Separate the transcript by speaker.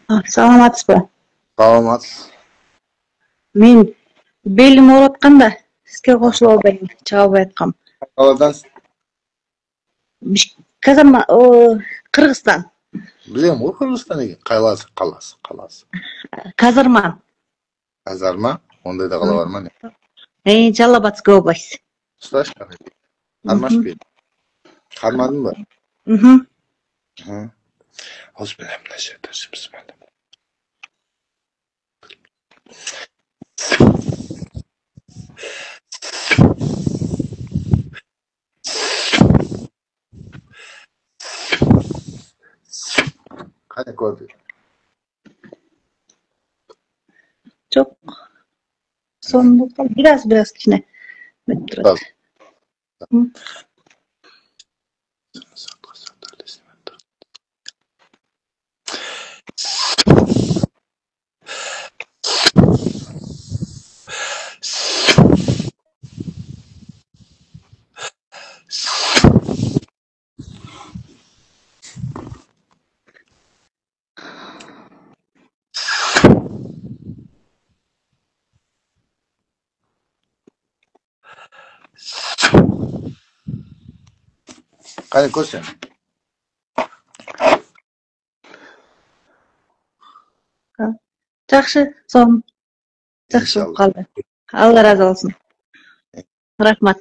Speaker 1: Саламатсызбы?
Speaker 2: Саламатсыз.
Speaker 1: Мен белим ооратканда сизге кошулуп албайм, чыга албай аткам.
Speaker 2: Каладан
Speaker 1: Казама, Кыргызстан.
Speaker 2: билем ғой Кыргызстан екен. Қаласы.
Speaker 1: Казарман.
Speaker 2: Казарма, ондай да қала бар ма не?
Speaker 1: Жалал-Абадская область.
Speaker 2: Сташка. Қармаш бе? Қармадың ба? Ауызбен мына жерде жіпсімеді. Қане көрді?
Speaker 1: Жок. Сонун biraz кичине.
Speaker 2: Қане көрсен?
Speaker 1: Жакшы, сонун. Жакшы болуп калды. Алла ыраазы болсун. Рахмат.